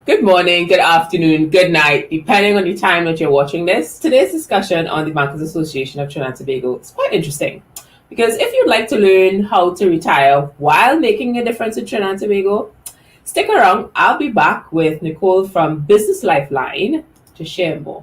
Good morning, good afternoon, good night, depending on the time that you're watching this. Today's discussion on the Bankers Association of Trinidad and Tobago is quite interesting because if you'd like to learn how to retire while making a difference in Trinidad and Tobago, stick around. I'll be back with Nichole from Business Lifeline to share more.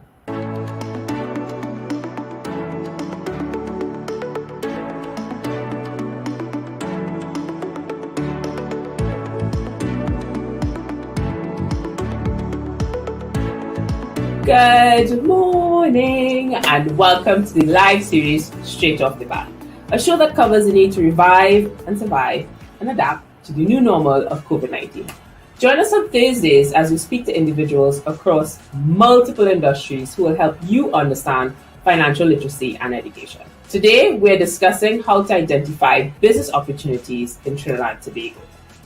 Good morning and welcome to the live series Straight Off the Bat, a show that covers the need to revive and survive and adapt to the new normal of COVID-19. Join us on Thursdays as we speak to individuals across multiple industries who will help you understand financial literacy and education. Today, we're discussing how to identify business opportunities in Trinidad and Tobago.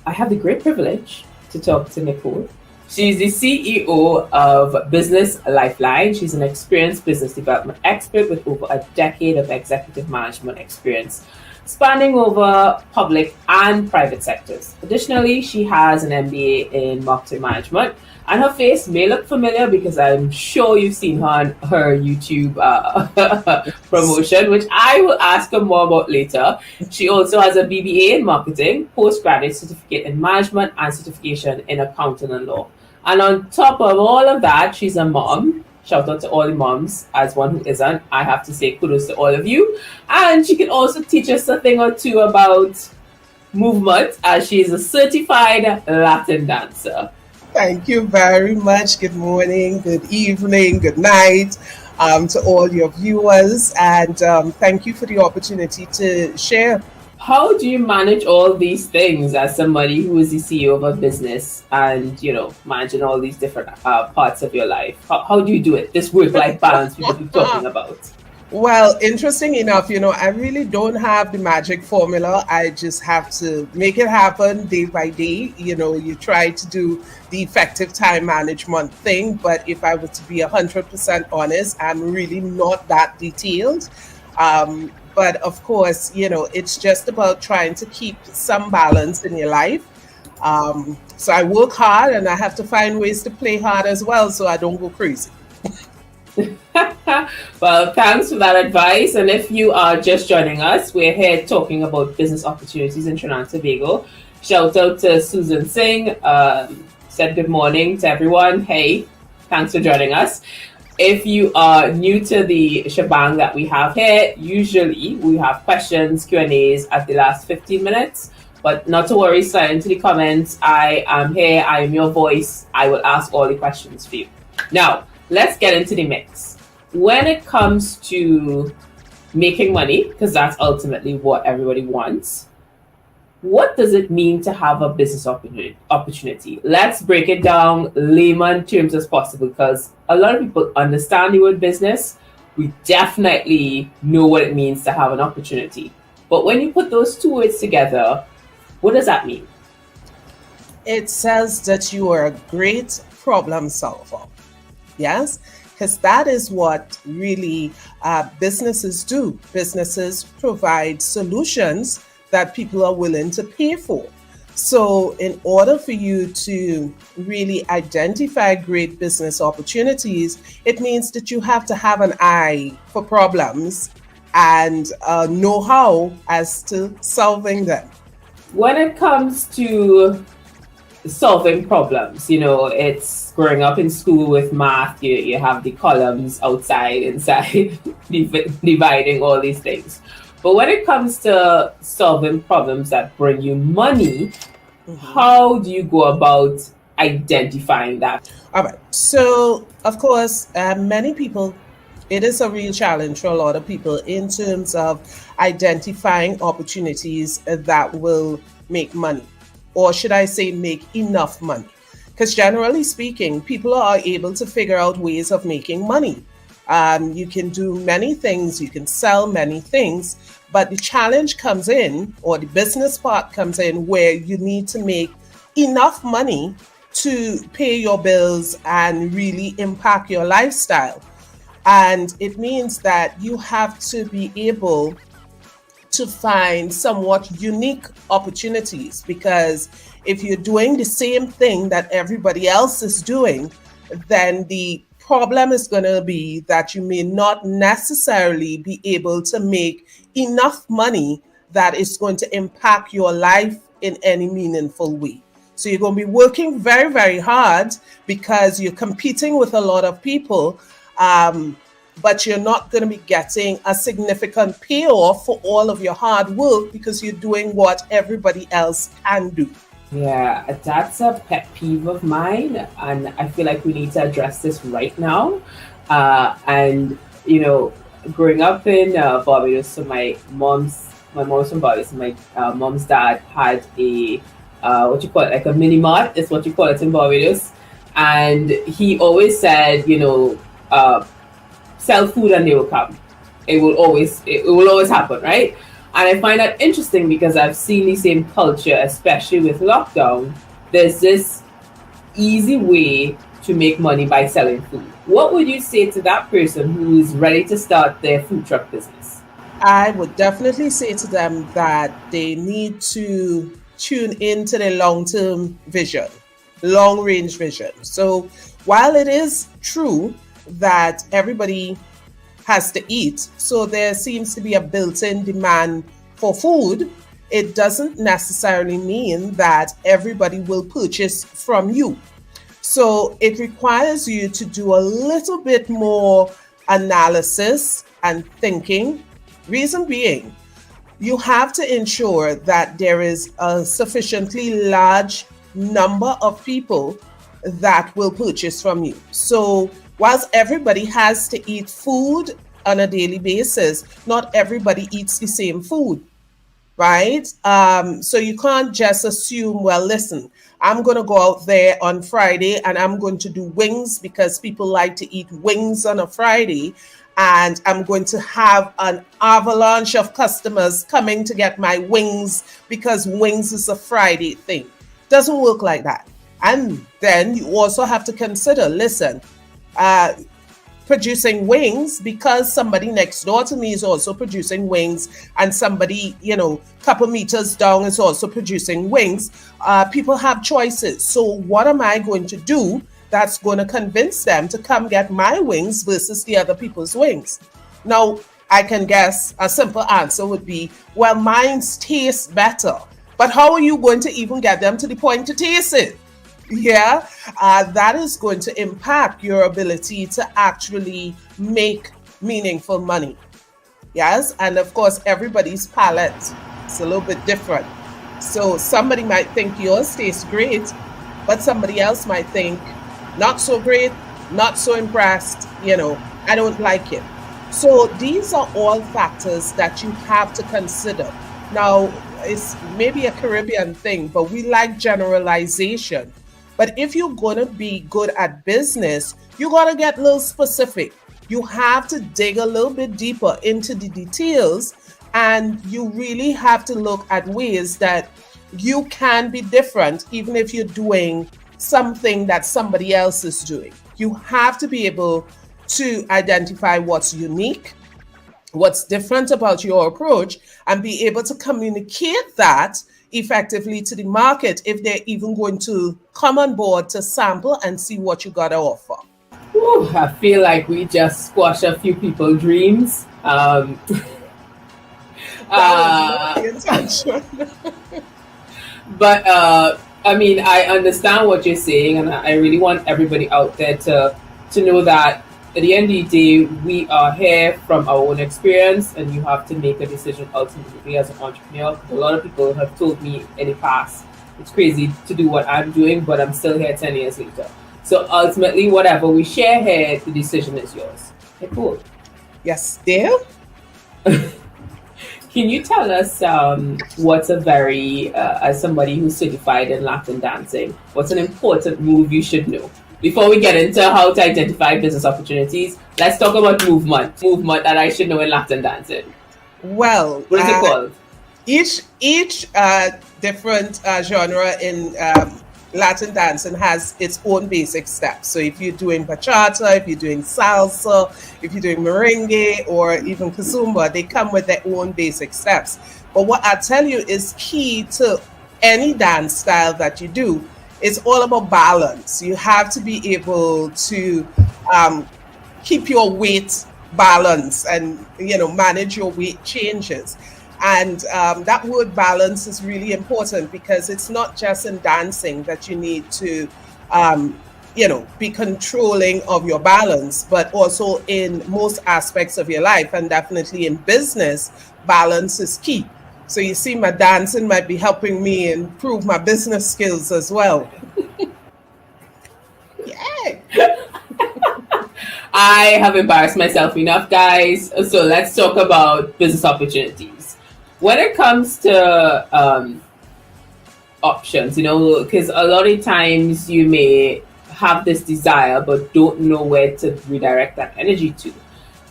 I have the great privilege to talk to Nichole. She's the CEO of Business Lifeline. She's an experienced business development expert with over a decade of executive management experience, spanning over public and private sectors. Additionally, she has an MBA in marketing management, and her face may look familiar because I'm sure you've seen her on her YouTube promotion, which I will ask her more about later. She also has a BBA in marketing, postgraduate certificate in management, and certification in accounting and law. And on top of all of that, she's a mom. Shout out to all the moms, as one who isn't. I have to say kudos to all of you. And she can also teach us a thing or two about movement, as she is a certified Latin dancer. Thank you very much. Good morning, good evening, good night to all your viewers. And thank you for the opportunity to share. How do you manage all these things as somebody who is the CEO of a business and, managing all these different parts of your life? How do you do it? This work-life balance people keep talking about. Well, interesting enough, I really don't have the magic formula. I just have to make it happen day by day. You try to do the effective time management thing, but if I were to be 100% honest, I'm really not that detailed. But of course, it's just about trying to keep some balance in your life. So I work hard and I have to find ways to play hard as well so I don't go crazy. Well, thanks for that advice. And if you are just joining us, we're here talking about business opportunities in Trinidad and Tobago. Shout out to Susan Singh, said good morning to everyone. Hey, thanks for joining us. If you are new to the shebang that we have here, usually we have questions, Q&As at the last 15 minutes. But not to worry, slide into the comments. I am here. I am your voice. I will ask all the questions for you. Now, let's get into the mix. When it comes to making money, because that's ultimately what everybody wants, what does it mean to have a business opportunity? Let's break it down layman terms as possible, because a lot of people understand the word business. We definitely know what it means to have an opportunity. But when you put those two words together, what does that mean? It says that you are a great problem solver. Yes, because that is what really businesses do. Businesses provide solutions that people are willing to pay for. So in order for you to really identify great business opportunities, it means that you have to have an eye for problems and know-how as to solving them. When it comes to solving problems, it's growing up in school with math, you have the columns outside, inside, dividing all these things. But when it comes to solving problems that bring you money, how do you go about identifying that? All right. So, of course, many people, it is a real challenge for a lot of people in terms of identifying opportunities that will make money, or should I say make enough money? Because generally speaking, people are able to figure out ways of making money. You can do many things, you can sell many things, but the challenge comes in, or the business part comes in, where you need to make enough money to pay your bills and really impact your lifestyle. And it means that you have to be able to find somewhat unique opportunities, because If you're doing the same thing that everybody else is doing, then the problem is going to be that you may not necessarily be able to make enough money that is going to impact your life in any meaningful way. So you're going to be working very, very hard because you're competing with a lot of people, but you're not going to be getting a significant payoff for all of your hard work because you're doing what everybody else can do. Yeah, that's a pet peeve of mine, and I feel like we need to address this right now. And you know, growing up in Barbados, so my mom's from Barbados. My mom's dad had a what you call it, like a mini mart, is what you call it in Barbados, and he always said, sell food and they will come. It will always happen, right? And I find that interesting because I've seen the same culture, especially with lockdown. There's this easy way to make money by selling food. What would you say to that person who is ready to start their food truck business? I would definitely say to them that they need to tune into their long-term vision, long-range vision. So while it is true that everybody has to eat, so there seems to be a built-in demand for food, it doesn't necessarily mean that everybody will purchase from you. So it requires you to do a little bit more analysis and thinking. Reason being, you have to ensure that there is a sufficiently large number of people that will purchase from you. So whilst everybody has to eat food on a daily basis, not everybody eats the same food, right? So you can't just assume, well, listen, I'm going to go out there on Friday and I'm going to do wings because people like to eat wings on a Friday. And I'm going to have an avalanche of customers coming to get my wings because wings is a Friday thing. Doesn't work like that. And then you also have to consider, listen, producing wings because somebody next door to me is also producing wings, and somebody, couple meters down is also producing wings. People have choices. So what am I going to do that's going to convince them to come get my wings versus the other people's wings? Now, I can guess a simple answer would be, well, mine's taste better. But how are you going to even get them to the point to taste it? Yeah, that is going to impact your ability to actually make meaningful money. Yes, and of course, everybody's palate is a little bit different. So somebody might think yours tastes great, but somebody else might think not so great, not so impressed, I don't like it. So these are all factors that you have to consider. Now, it's maybe a Caribbean thing, but we like generalization. But if you're going to be good at business, you got to get a little specific. You have to dig a little bit deeper into the details, and you really have to look at ways that you can be different, even if you're doing something that somebody else is doing. You have to be able to identify what's unique, what's different about your approach, and be able to communicate that effectively to the market if they're even going to come on board to sample and see what you got to offer. Ooh, I feel like we just squashed a few people's dreams. That was not the intention. But I understand what you're saying, and I really want everybody out there to know that at the end of the day, we are here from our own experience, and you have to make a decision ultimately as an entrepreneur. A lot of people have told me in the past, it's crazy to do what I'm doing, but I'm still here 10 years later. So ultimately, whatever we share here, the decision is yours. Okay, cool. Yes, Dale? Can you tell us what's a very, as somebody who's certified in Latin dancing, what's an important move you should know? Before we get into how to identify business opportunities, let's talk about movement that I should know in Latin dancing. Well, what is it called? Each different genre in Latin dancing has its own basic steps. So if you're doing bachata, if you're doing salsa, if you're doing merengue, or even kizomba, they come with their own basic steps. But what I tell you is key to any dance style that you do, it's all about balance. You have to be able to um, keep your weight balance and manage your weight changes. And that word balance is really important because it's not just in dancing that you need to um, be controlling of your balance, but also in most aspects of your life, and definitely in business, balance is key. So you see, my dancing might be helping me improve my business skills as well. Yay! I have embarrassed myself enough, guys. So let's talk about business opportunities. When it comes to options, because a lot of times you may have this desire but don't know where to redirect that energy to.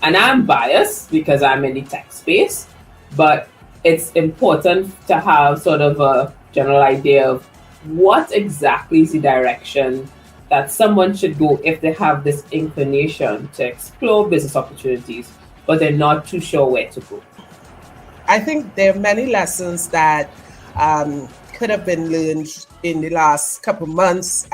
And I'm biased because I'm in the tech space, but it's important to have sort of a general idea of what exactly is the direction that someone should go if they have this inclination to explore business opportunities, but they're not too sure where to go. I think there are many lessons that could have been learned in the last couple of months,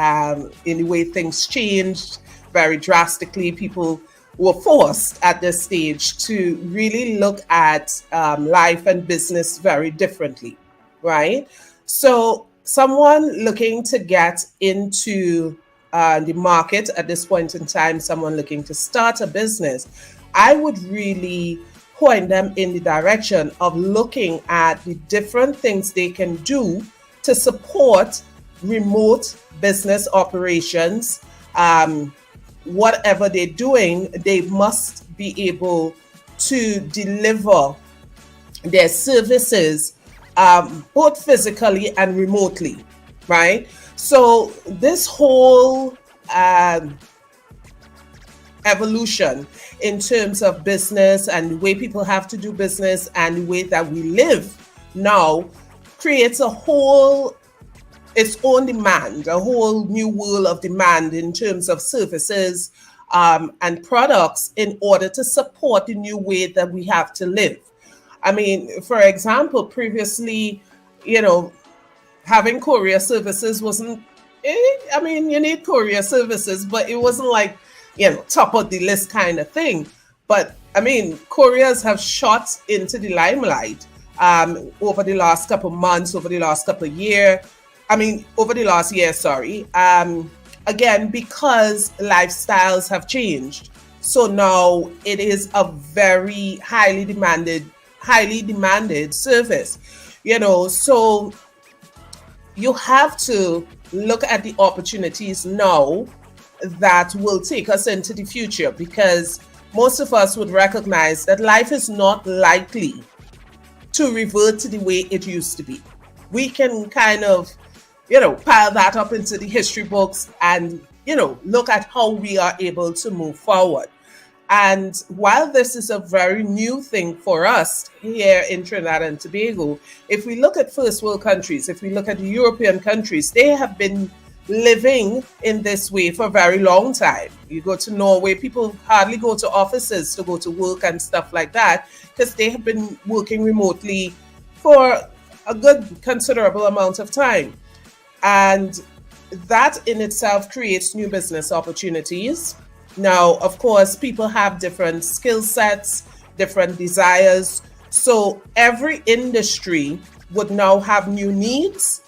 in the way things changed very drastically. People were forced at this stage to really look at life and business very differently, right? So someone looking to get into the market at this point in time, someone looking to start a business, I would really point them in the direction of looking at the different things they can do to support remote business operations. Whatever they're doing, they must be able to deliver their services both physically and remotely, right? So this whole evolution in terms of business and the way people have to do business and the way that we live now creates its own demand, a whole new world of demand in terms of services and products in order to support the new way that we have to live. I mean, for example, previously, having courier services wasn't, I mean, you need courier services, but it wasn't like, top of the list kind of thing. But I mean, couriers have shot into the limelight over the last couple of months, over the last couple of years. I mean, over the last year, sorry. Again, because lifestyles have changed. So now it is a very highly demanded service, so you have to look at the opportunities now that will take us into the future, because most of us would recognize that life is not likely to revert to the way it used to be. We can kind of, pile that up into the history books and, look at how we are able to move forward. And while this is a very new thing for us here in Trinidad and Tobago, if we look at first world countries, if we look at the European countries, they have been living in this way for a very long time. You go to Norway, people hardly go to offices to go to work and stuff like that because they have been working remotely for a good considerable amount of time. And that in itself creates new business opportunities. Now, of course, people have different skill sets, different desires. So every industry would now have new needs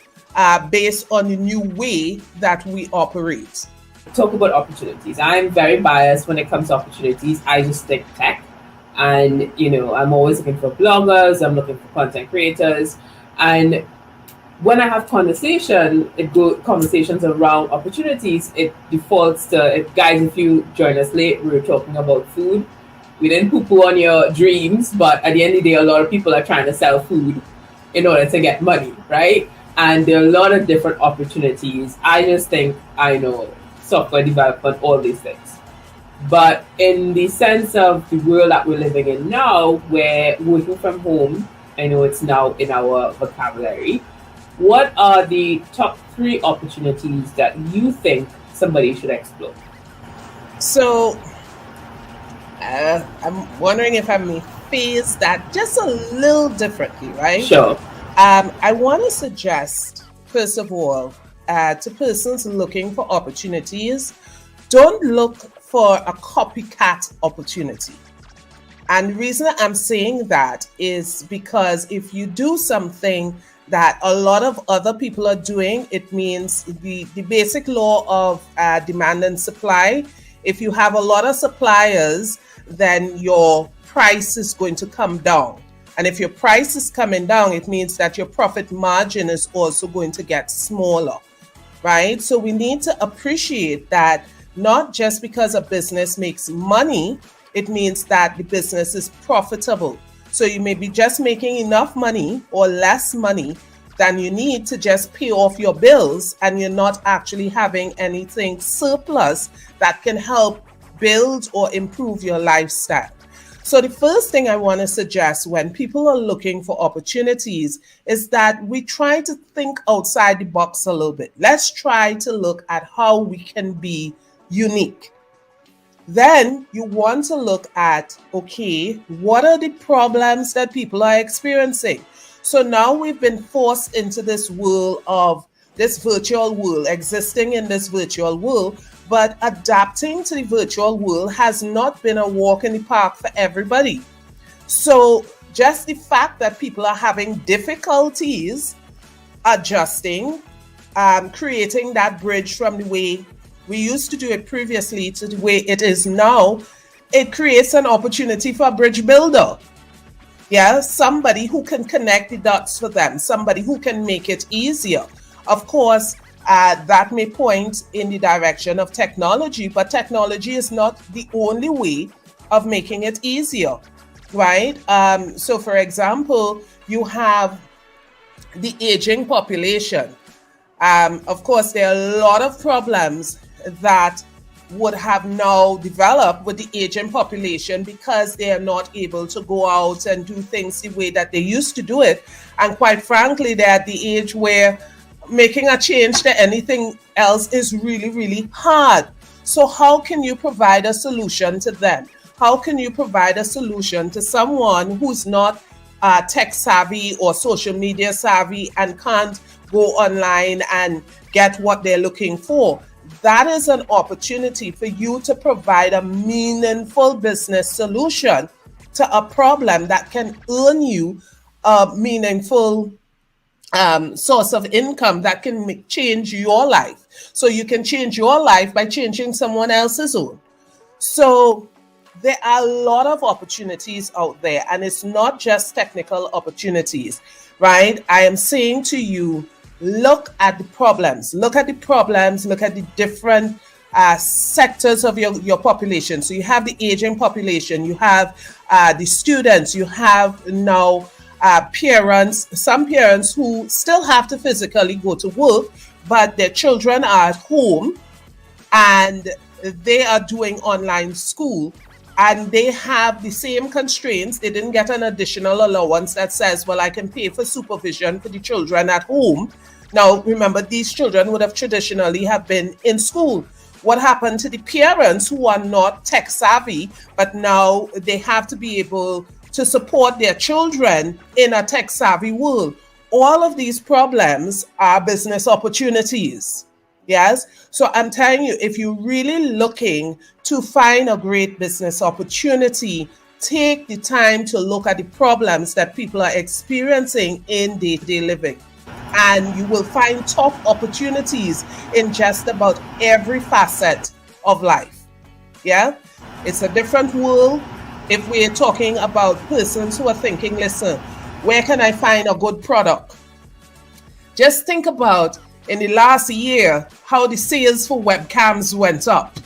based on the new way that we operate. Talk about opportunities. I'm very biased when it comes to opportunities. I just stick tech. And, I'm always looking for bloggers. I'm looking for content creators. And when I have conversations around opportunities, it defaults to, guys, if you join us late, we were talking about food. We didn't poo-poo on your dreams, but at the end of the day, a lot of people are trying to sell food in order to get money, right? And there are a lot of different opportunities. I just think I know software development, all these things. But in the sense of the world that we're living in now, where working from home, I know it's now in our vocabulary. What are the top 3 opportunities that you think somebody should explore? So I'm wondering if I may phase that just a little differently, right? Sure. I want to suggest, first of all, to persons looking for opportunities, don't look for a copycat opportunity. And the reason I'm saying that is because if you do something that a lot of other people are doing, it means the basic law of demand and supply. If you have a lot of suppliers, then your price is going to come down. And if your price is coming down, it means that your profit margin is also going to get smaller, right? So we need to appreciate that not just because a business makes money, it means that the business is profitable. So you may be just making enough money or less money than you need to just pay off your bills, and you're not actually having anything surplus that can help build or improve your lifestyle. So the first thing I want to suggest when people are looking for opportunities is that we try to think outside the box a little bit. Let's try to look at how we can be unique. Then you want to look at, okay, what are the problems that people are experiencing? So now we've been forced into this world of this virtual world, existing in this virtual world, but adapting to the virtual world has not been a walk in the park for everybody. So just the fact that people are having difficulties adjusting, creating that bridge from the way we used to do it previously to the way it is now, it creates an opportunity for a bridge builder. Yeah, somebody who can connect the dots for them, somebody who can make it easier. Of course, that may point in the direction of technology, but technology is not the only way of making it easier, right? So for example, you have the aging population. Of course, there are a lot of problems that would have now developed with the aging population because they are not able to go out and do things the way that they used to do it. And quite frankly, they're at the age where making a change to anything else is really, really hard. So how can you provide a solution to them? How can you provide a solution to someone who's not tech savvy or social media savvy and can't go online and get what they're looking for? That is an opportunity for you to provide a meaningful business solution to a problem that can earn you a meaningful source of income that can change your life. So you can change your life by changing someone else's own. So there are a lot of opportunities out there, and it's not just technical opportunities, right? I am saying to you, look at the problems, look at the different sectors of your population. So you have the aging population, you have the students, you have now parents, some parents who still have to physically go to work, but their children are at home and they are doing online school. And they have the same constraints. They didn't get an additional allowance that says, well, I can pay for supervision for the children at home. Now, remember, these children would have traditionally have been in school. What happened to the parents who are not tech savvy, but now they have to be able to support their children in a tech savvy world? All of these problems are business opportunities. Yes. So I'm telling you, if you're really looking to find a great business opportunity, take the time to look at the problems that people are experiencing in day-to-day living. And you will find top opportunities in just about every facet of life. Yeah. It's a different world. If we're talking about persons who are thinking, listen, where can I find a good product? Just think about in the last year, how the sales for webcams went up.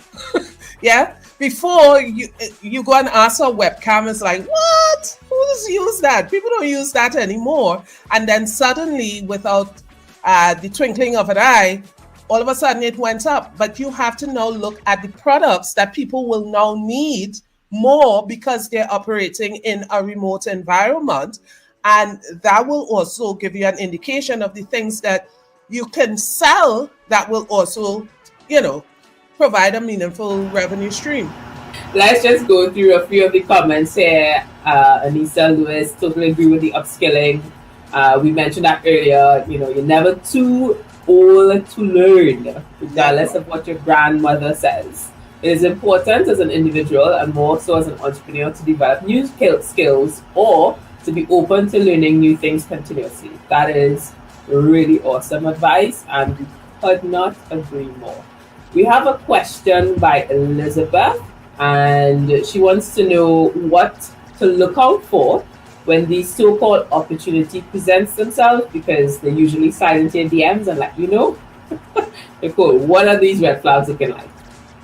Yeah. Before you go and ask a webcam, it's like, what? Who's used that? People don't use that anymore. And then suddenly, without the twinkling of an eye, all of a sudden it went up. But you have to now look at the products that people will now need more because they're operating in a remote environment. And that will also give you an indication of the things that you can sell that will also, provide a meaningful revenue stream. Let's just go through a few of the comments here. Anissa Lewis, totally agree with the upskilling. We mentioned that earlier. You're never too old to learn, regardless of what your grandmother says. It is important as an individual and more so as an entrepreneur to develop new skills or to be open to learning new things continuously. That is really awesome advice, and we could not agree more. We have a question by Elizabeth, and she wants to know what to look out for when these so-called opportunity presents themselves, because they're usually silent in DMs and like, Nichole, what are these red flags looking like?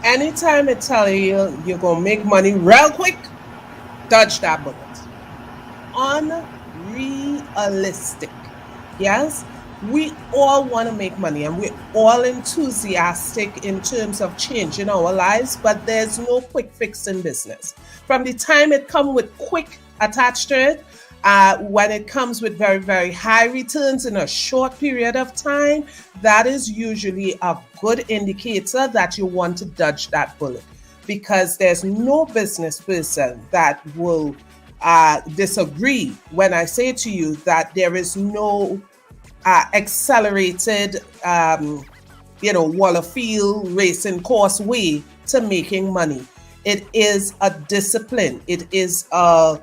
Anytime I tell you you're going to make money real quick, dodge that bullet. Unrealistic. Yes? We all want to make money and we're all enthusiastic in terms of changing our lives, but there's no quick fix in business. From the time it comes with quick attached to it, when it comes with very, very high returns in a short period of time, that is usually a good indicator that you want to dodge that bullet, because there's no business person that will disagree when I say to you that there is no accelerated, Wallafield racing course way to making money. It is a discipline. It is a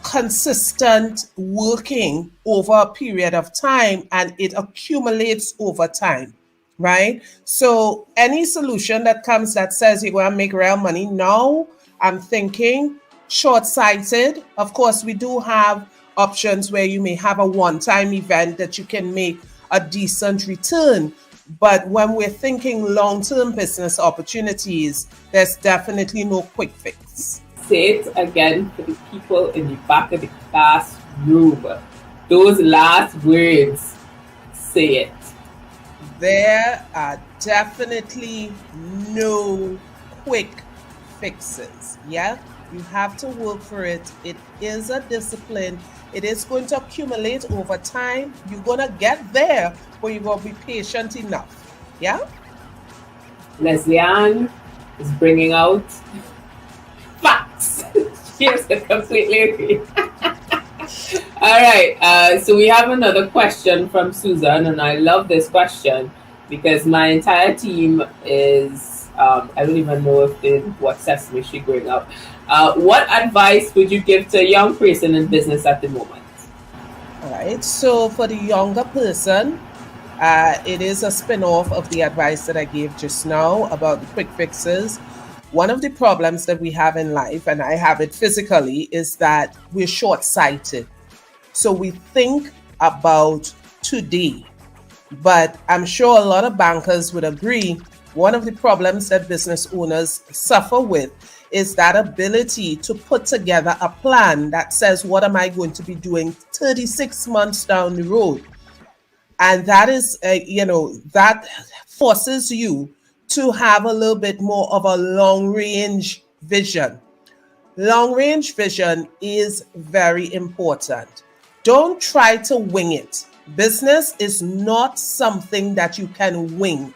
consistent working over a period of time, and it accumulates over time, right? So any solution that comes that says you're going to make real money, no, I'm thinking short-sighted. Of course, we do have options where you may have a one-time event that you can make a decent return. But when we're thinking long-term business opportunities, there's definitely no quick fix. Say it again for the people in the back of the classroom. Those last words, say it. There are definitely no quick fixes. Yeah, you have to work for it. It is a discipline. It is going to accumulate over time. You're going to get there, but you're going to be patient enough. Yeah? Leslie Ann is bringing out facts. Yes, I completely agree. All right. So we have another question from Susan, and I love this question because my entire team is, I don't even know if they watch Sesame Street growing up. What advice would you give to a young person in business at the moment? All right. So for the younger person, it is a spin-off of the advice that I gave just now about the quick fixes. One of the problems that we have in life, and I have it physically, is that we're short-sighted. So we think about today. But I'm sure a lot of bankers would agree, one of the problems that business owners suffer with is that ability to put together a plan that says, what am I going to be doing 36 months down the road? And that is, that forces you to have a little bit more of a long-range vision. Long-range vision is very important. Don't try to wing it. Business is not something that you can wing.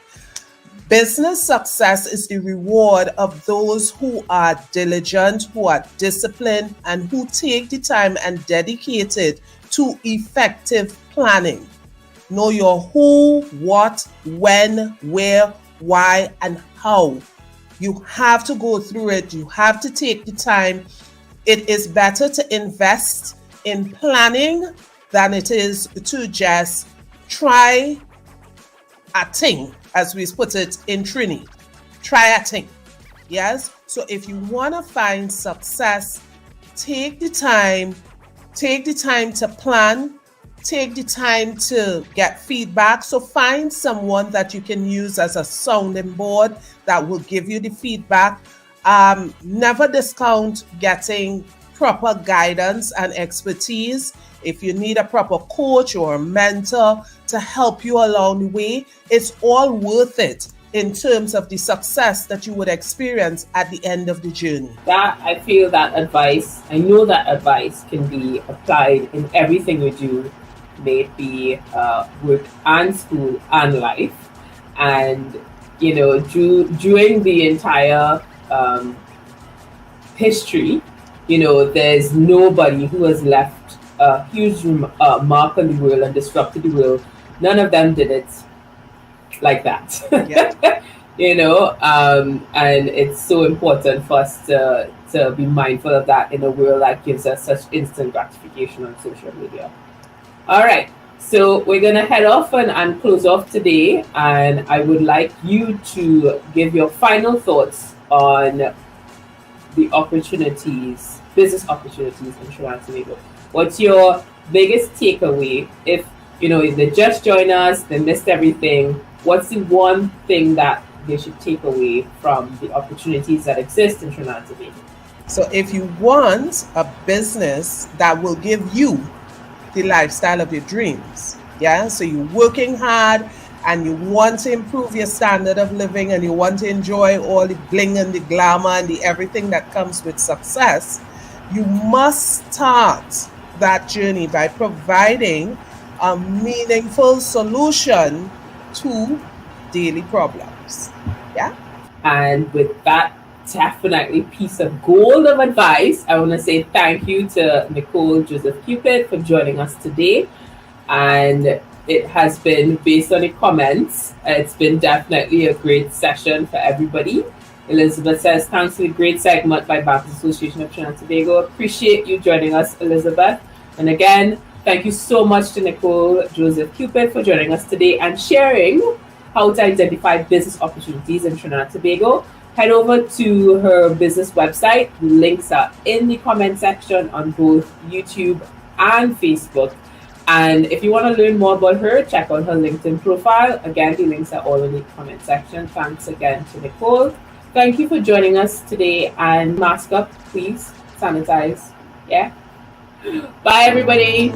Business success is the reward of those who are diligent, who are disciplined, and who take the time and dedicate it to effective planning. Know your who, what, when, where, why, and how. You have to go through it. You have to take the time. It is better to invest in planning than it is to just try a thing, as we put it in Trini. Try a thing. Yes? So if you want to find success, take the time to plan. Take the time to get feedback. So find someone that you can use as a sounding board that will give you the feedback. Never discount getting proper guidance and expertise. If you need a proper coach or a mentor to help you along the way, it's all worth it in terms of the success that you would experience at the end of the journey. I know that advice can be applied in everything we do, may it be work and school and life. And, during the entire history, there's nobody who has left a huge mark on the world and disrupted the world, none of them did it like that. Yeah. And it's so important for us to be mindful of that in a world that gives us such instant gratification on social media. All right. So we're going to head off and close off today. And I would like you to give your final thoughts on the opportunities, business opportunities in Trinidad and Tobago. What's your biggest takeaway? If, they just joined us, they missed everything, what's the one thing that they should take away from the opportunities that exist in Trinidad and Tobago? So if you want a business that will give you the lifestyle of your dreams, yeah, so you're working hard and you want to improve your standard of living and you want to enjoy all the bling and the glamour and the everything that comes with success, you must start that journey by providing a meaningful solution to daily problems. Yeah. And with that definitely piece of gold of advice, I want to say thank you to Nichole Joseph-Cupid for joining us today. And it has been, based on the comments, it's been definitely a great session for everybody. Elizabeth says, thanks for the great segment by Bankers Association of Trinidad and Tobago. Appreciate you joining us, Elizabeth. And again, thank you so much to Nichole Joseph-Cupid for joining us today and sharing how to identify business opportunities in Trinidad and Tobago. Head over to her business website. The links are in the comment section on both YouTube and Facebook. And if you want to learn more about her, check out her LinkedIn profile. Again, the links are all in the comment section. Thanks again to Nichole. Thank you for joining us today. And mask up, please. Sanitize. Yeah. Bye, everybody.